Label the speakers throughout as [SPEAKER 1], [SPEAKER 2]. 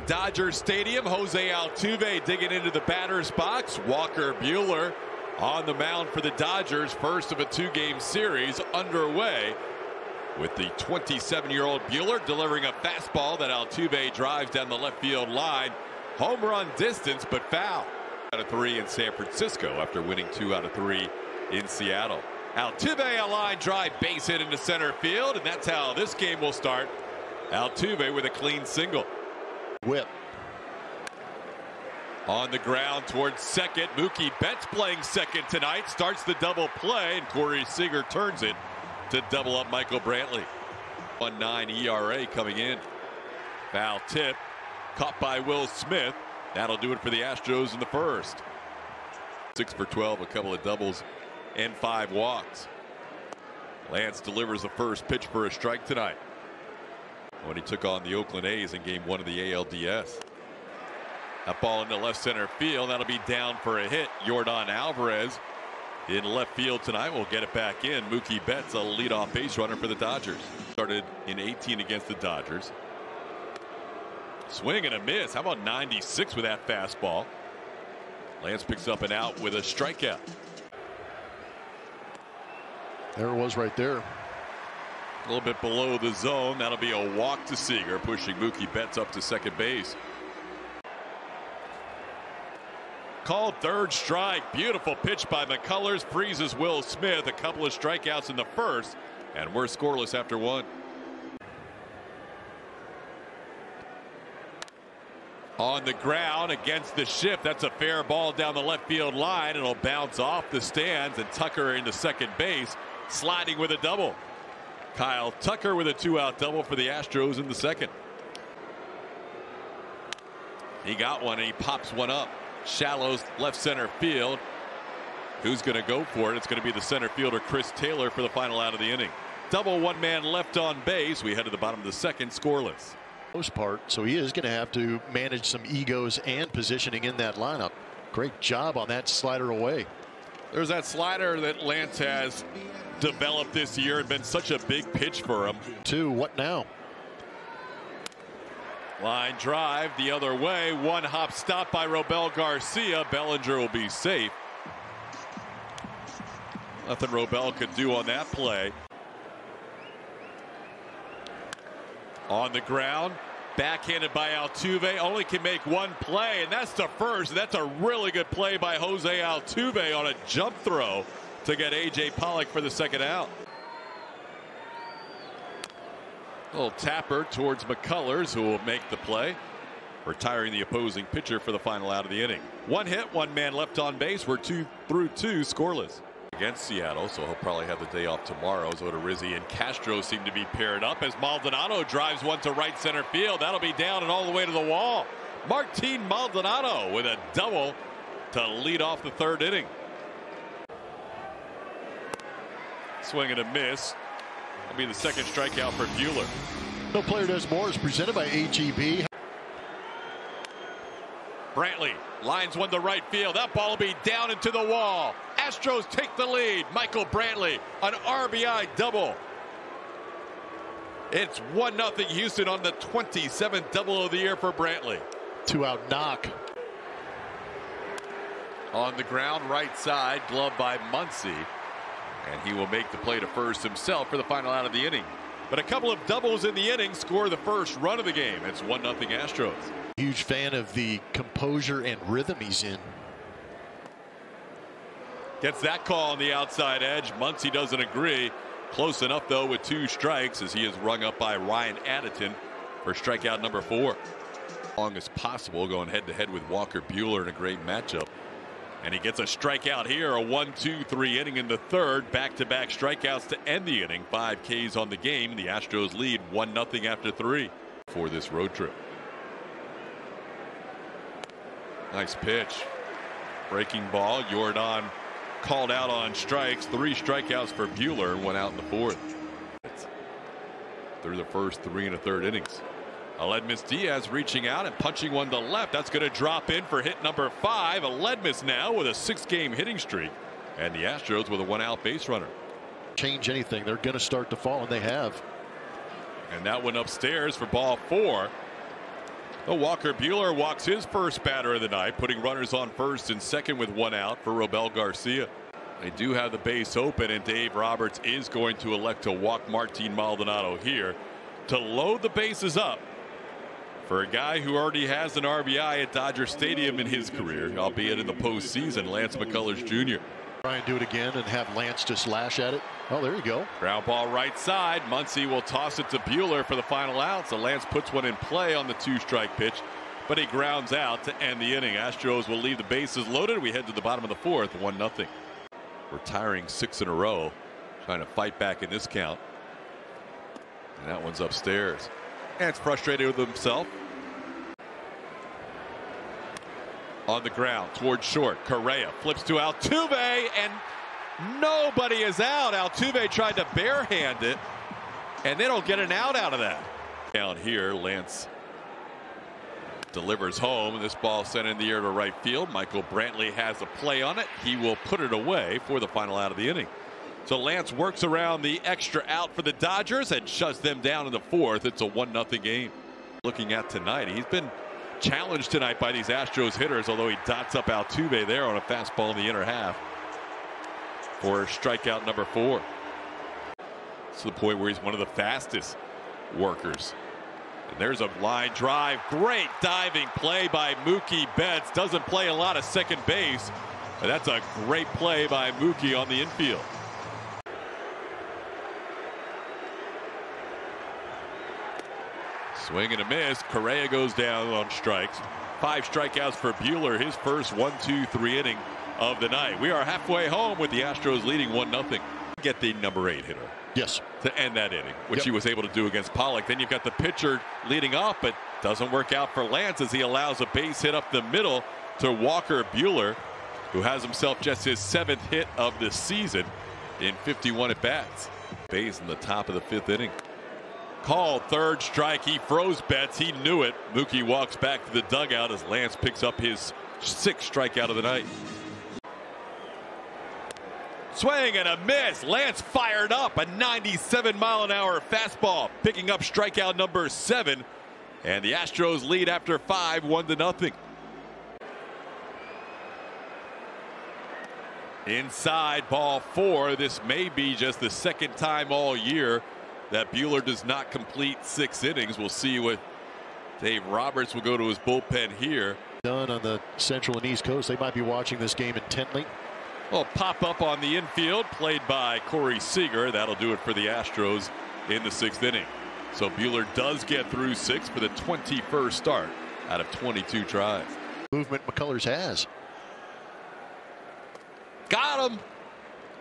[SPEAKER 1] Dodger Stadium. Jose Altuve digging into the batter's box. Walker Buehler on the mound for the Dodgers. First of a two-game series underway with the 27-year-old Buehler delivering a fastball that Altuve drives down the left field line. Home run distance, but foul. Out of 3 in San Francisco after winning 2 out of 3 in Seattle. Altuve, a line drive base hit into center field, and that's how this game will start. Altuve with a clean single.
[SPEAKER 2] Whip.
[SPEAKER 1] On the ground towards second. Mookie Betts playing second tonight. Starts the double play, and Corey Seager turns it to double up Michael Brantley. 1.9 ERA coming in. Foul tip. Caught by Will Smith. That'll do it for the Astros in the first. 6 for 12, a couple of doubles and 5 walks. Lance delivers the first pitch for a strike tonight when he took on the Oakland A's in game 1 of the ALDS. That ball into left center field. That'll be down for a hit. Yordan Alvarez in left field tonight will get it back in. Mookie Betts, a leadoff base runner for the Dodgers. Started in 18 against the Dodgers. Swing and a miss. How about 96 with that fastball? Lance picks up an out with a strikeout.
[SPEAKER 2] There it was right there.
[SPEAKER 1] A little bit below the zone. That'll be a walk to Seager, pushing Mookie Betts up to second base. Called third strike. Beautiful pitch by McCullers. Freezes Will Smith. A couple of strikeouts in the first, and we're scoreless after 1. On the ground against the shift. That's a fair ball down the left field line. It'll bounce off the stands, and Tucker into second base, sliding with a double. Kyle Tucker with a 2-out double for the Astros in the second. He got one, and he pops one up. Shallows left center field. Who's going to go for it? It's going to be the center fielder Chris Taylor for the final out of the inning. Double, one man left on base. We head to the bottom of the second, scoreless.
[SPEAKER 2] Most part, so he is going to have to manage some egos and positioning in that lineup. Great job on that slider away.
[SPEAKER 1] There's that slider that Lance has developed this year and been such a big pitch for him.
[SPEAKER 2] 2, what now?
[SPEAKER 1] Line drive the other way. One hop stop by Robel Garcia. Bellinger will be safe. Nothing Robel could do on that play. On the ground, backhanded by Altuve. Only can make one play, and that's the first. That's a really good play by Jose Altuve on a jump throw to get A.J. Pollock for the second out. A little tapper towards McCullers, who will make the play, retiring the opposing pitcher for the final out of the inning. One hit, one man left on base. We're 2 through 2, scoreless. Against Seattle, so he'll probably have the day off tomorrow. So Rizzi and Castro seem to be paired up as Maldonado drives one to right center field. That'll be down and all the way to the wall. Martin Maldonado with a double to lead off the third inning. Swing and a miss. That'll be the second strikeout for Buehler.
[SPEAKER 2] No Player Does More is presented by HEB.
[SPEAKER 1] Brantley lines one to right field. That ball will be down into the wall. Astros take the lead. Michael Brantley, an RBI double. It's 1-0 Houston on the 27th double of the year for Brantley.
[SPEAKER 2] 2-out knock.
[SPEAKER 1] On the ground, right side, glove by Muncy. And he will make the play to first himself for the final out of the inning. But a couple of doubles in the inning score the first run of the game. It's 1-0 Astros.
[SPEAKER 2] Huge fan of the composure and rhythm he's in.
[SPEAKER 1] Gets that call on the outside edge. Muncy doesn't agree. Close enough, though, with 2 strikes as he is rung up by Ryan Addington for strikeout number 4. Long as possible, going head-to-head with Walker Buehler in a great matchup. And he gets a strikeout here, a 1-2-3 inning in the third. Back-to-back strikeouts to end the inning. 5 Ks on the game. The Astros lead 1-0 after 3 for this road trip. Nice pitch. Breaking ball. Yordan called out on strikes. 3 strikeouts for Buehler and 1 out in the fourth. Through the first 3 1/3 innings. Aledmus Diaz reaching out and punching one to left. That's going to drop in for hit number 5. Aledmus now with a 6-game hitting streak. And the Astros with a 1-out base runner.
[SPEAKER 2] Change anything, they're going to start to fall, and they have.
[SPEAKER 1] And that one upstairs for ball 4. Well, Walker Buehler walks his first batter of the night, putting runners on first and second with one out for Robel Garcia. They do have the base open, and Dave Roberts is going to elect to walk Martin Maldonado here to load the bases up for a guy who already has an RBI at Dodger Stadium in his career, albeit in the postseason, Lance McCullers Jr.
[SPEAKER 2] Try and do it again and have Lance just lash at it. Oh, there you go.
[SPEAKER 1] Ground ball right side. Muncy will toss it to Buehler for the final out. So Lance puts one in play on the 2-strike pitch, but he grounds out to end the inning. Astros will leave the bases loaded. We head to the bottom of the fourth, 1-0. Retiring 6 in a row, trying to fight back in this count. And that one's upstairs. And it's frustrated with himself. On the ground towards short. Correa flips to Altuve, and nobody is out. Altuve tried to barehand it, and they don't get an out of that. Down here, Lance delivers home, and this ball sent in the air to right field. Michael Brantley has a play on it. He will put it away for the final out of the inning. So Lance works around the extra out for the Dodgers and shuts them down in the fourth. It's a 1-0 game. Looking at tonight, he's been challenged tonight by these Astros hitters, although he dots up Altuve there on a fastball in the inner half for strikeout number 4. To the point where he's one of the fastest workers. And there's a line drive. Great diving play by Mookie Betts. Doesn't play a lot of second base. And that's a great play by Mookie on the infield. Swing and a miss. Correa goes down on strikes. 5 strikeouts for Buehler, his first 1-2-3 inning of the night. We are halfway home with the Astros leading 1-0. Get the number 8 hitter.
[SPEAKER 2] Yes.
[SPEAKER 1] To end that inning, which he was able to do against Pollock. Then you've got the pitcher leading off, but doesn't work out for Lance as he allows a base hit up the middle to Walker Buehler, who has himself just his 7th hit of the season in 51 at bats. Base in the top of the 5th inning. Called, 3rd strike. He froze Betts. He knew it. Mookie walks back to the dugout as Lance picks up his 6th strikeout of the night. Swing and a miss. Lance fired up. A 97-mile-an-hour fastball, picking up strikeout number 7. And the Astros lead after 5, 1-0. Inside, ball 4. This may be just the second time all year that Buehler does not complete 6 innings. We'll see what Dave Roberts will go to his bullpen here.
[SPEAKER 2] Done on the Central and East Coast. They might be watching this game intently.
[SPEAKER 1] Well, pop up on the infield, played by Corey Seager. That'll do it for the Astros in the 6th inning. So Buehler does get through 6 for the 21st start out of 22 tries.
[SPEAKER 2] Movement McCullers has.
[SPEAKER 1] Got him.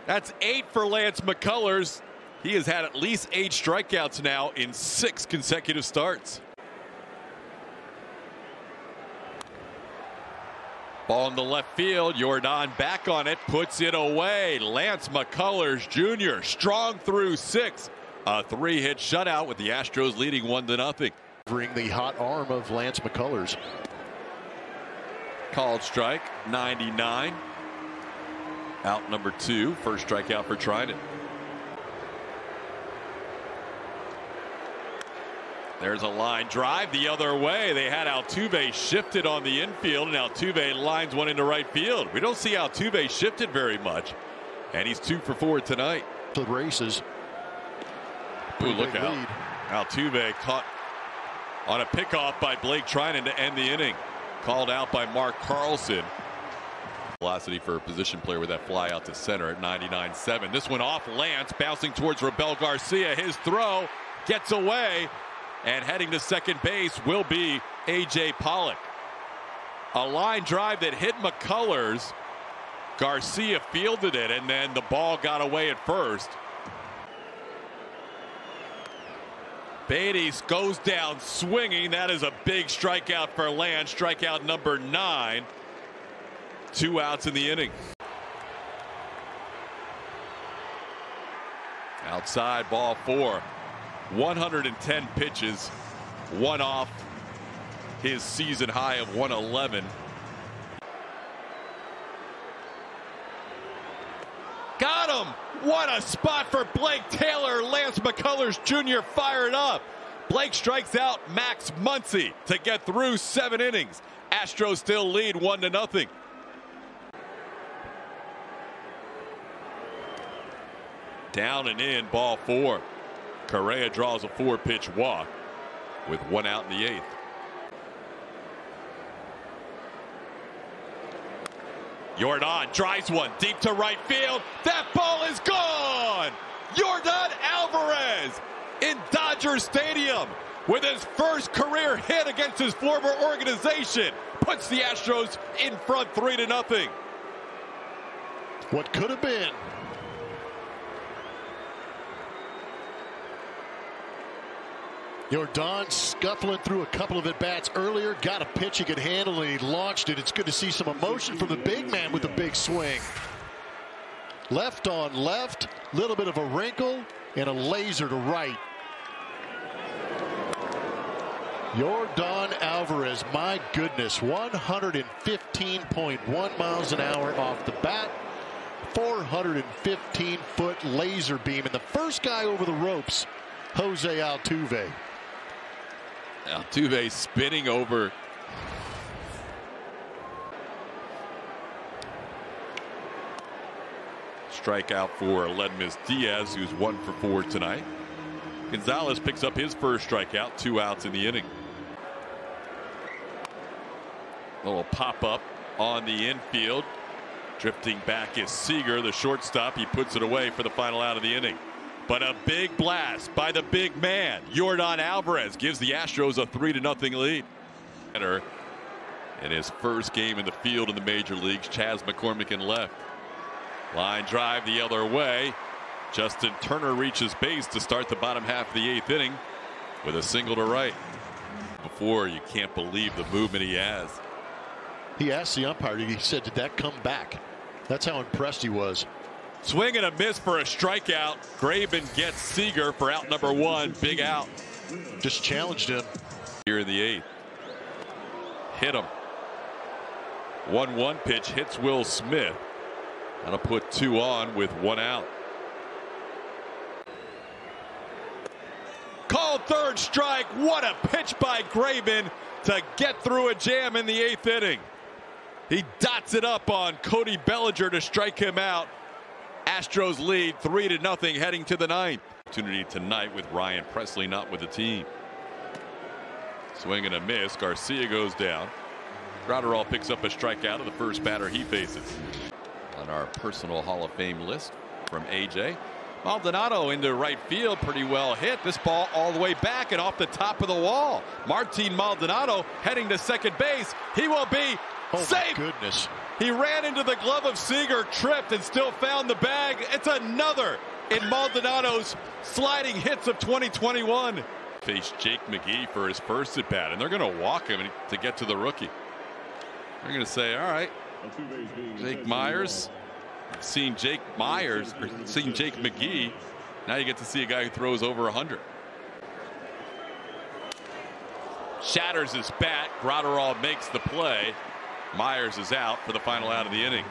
[SPEAKER 1] That's 8 for Lance McCullers. He has had at least 8 strikeouts now in 6 consecutive starts. Ball in the left field. Jordan back on it, puts it away. Lance McCullers Jr. strong through 6. A 3-hit shutout with the Astros leading 1-0.
[SPEAKER 2] Bring the hot arm of Lance McCullers.
[SPEAKER 1] Called strike, 99. Out number 2. First strikeout for Trinan. There's a line drive the other way. They had Altuve shifted on the infield, and Altuve lines one into right field. We don't see Altuve shifted very much, and he's 2 for 4 tonight.
[SPEAKER 2] The races.
[SPEAKER 1] Ooh, look out. Lead. Altuve caught on a pickoff by Blake Trinan to end the inning. Called out by Mark Carlson. Velocity for a position player with that fly out to center at 99.7. This one off Lance, bouncing towards Robel Garcia. His throw gets away. And heading to second base will be A.J. Pollock. A line drive that hit McCullers. Garcia fielded it, and then the ball got away at first. Beatty goes down swinging. That is a big strikeout for Lance. Strikeout number 9. 2 outs in the inning. Outside, ball 4. 110 pitches, 1 off his season high of 111. Got him! What a spot for Blake Taylor. Lance McCullers Jr. fired up. Blake strikes out Max Muncy to get through 7 innings. Astros still lead 1-0. Down and in, ball 4. Correa draws a 4-pitch walk with 1 out in the 8th. Yordan drives one deep to right field. That ball is gone. Yordan Alvarez in Dodger Stadium with his first career hit against his former organization puts the Astros in front 3-0.
[SPEAKER 2] What could have been. Yordan scuffling through a couple of at-bats earlier, got a pitch he could handle, and he launched it. It's good to see some emotion from the big man with a big swing. Left on left, little bit of a wrinkle, and a laser to right. Yordan Alvarez, my goodness, 115.1 miles an hour off the bat, 415-foot laser beam, and the first guy over the ropes, Jose Altuve.
[SPEAKER 1] Altuve spinning over. Strikeout for Aledmys Diaz, who's 1 for 4 tonight. Gonzalez picks up his first strikeout, 2 outs in the inning. A little pop-up on the infield. Drifting back is Seager, the shortstop. He puts it away for the final out of the inning. But a big blast by the big man. Yordan Alvarez gives the Astros a 3-0 lead. In his first game in the field in the major leagues, Chas McCormick in left. Line drive the other way. Justin Turner reaches base to start the bottom half of the 8th inning with a single to right. Before, you can't believe the movement he has.
[SPEAKER 2] He asked the umpire, he said, did that come back? That's how impressed he was.
[SPEAKER 1] Swing and a miss for a strikeout. Graben gets Seager for out number 1. Big out.
[SPEAKER 2] Just challenged him.
[SPEAKER 1] Here in the 8th. Hit him. 1-1 pitch hits Will Smith. That'll put 2 on with 1 out. Called third strike. What a pitch by Graben to get through a jam in the 8th inning. He dots it up on Cody Bellinger to strike him out. Astros lead 3-0 heading to the 9th. Opportunity tonight with Ryan Presley not with the team. Swing and a miss. Garcia goes down. Gratterall picks up a strikeout of the first batter he faces. On our personal Hall of Fame list from AJ. Maldonado into right field, pretty well hit. This ball all the way back and off the top of the wall. Martin Maldonado heading to second base. He will be safe.
[SPEAKER 2] My goodness.
[SPEAKER 1] He ran into the glove of Seager, tripped, and still found the bag. It's another in Maldonado's sliding hits of 2021. Faced Jake McGee for his first at bat, and they're going to walk him to get to the rookie. They're going to say, all right, Jake Myers, seen Jake McGee. Now you get to see a guy who throws over 100. Shatters his bat. Gratterall makes the play. Myers is out for the final out of the inning.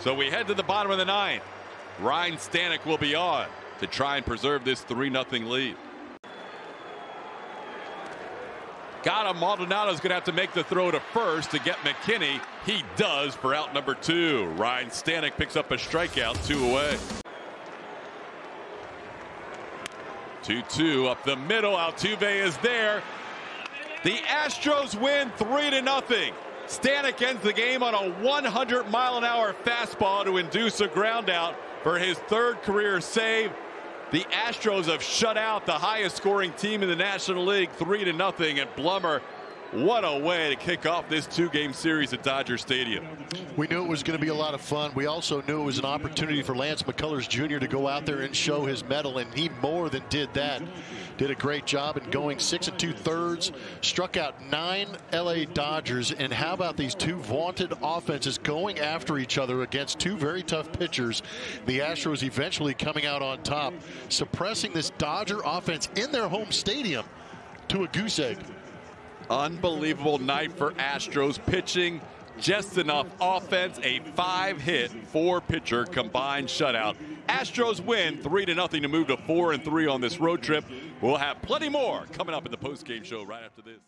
[SPEAKER 1] So we head to the bottom of the 9th. Ryan Stanek will be on to try and preserve this 3-0 lead. Got him. Maldonado's going to have to make the throw to first to get McKinney. He does for out number 2. Ryan Stanek picks up a strikeout, 2 away. 2-2 up the middle. Altuve is there. The Astros win 3-0. Stanek ends the game on a 100-mile-an-hour fastball to induce a ground out for his 3rd career save. The Astros have shut out the highest scoring team in the National League 3-0. And Blummer, what a way to kick off this 2-game series at Dodger Stadium.
[SPEAKER 2] We knew it was going to be a lot of fun. We also knew it was an opportunity for Lance McCullers Jr. to go out there and show his mettle, and he more than did that. Did a great job in going 6 2/3, struck out 9 LA Dodgers. And how about these 2 vaunted offenses going after each other against 2 very tough pitchers? The Astros eventually coming out on top, suppressing this Dodger offense in their home stadium to a goose egg.
[SPEAKER 1] Unbelievable night for Astros pitching. Just enough offense, a 5-hit, 4-pitcher combined shutout Astros win 3-0 to move to 4-3 on this road trip. We'll have plenty more coming up in the postgame show right after this.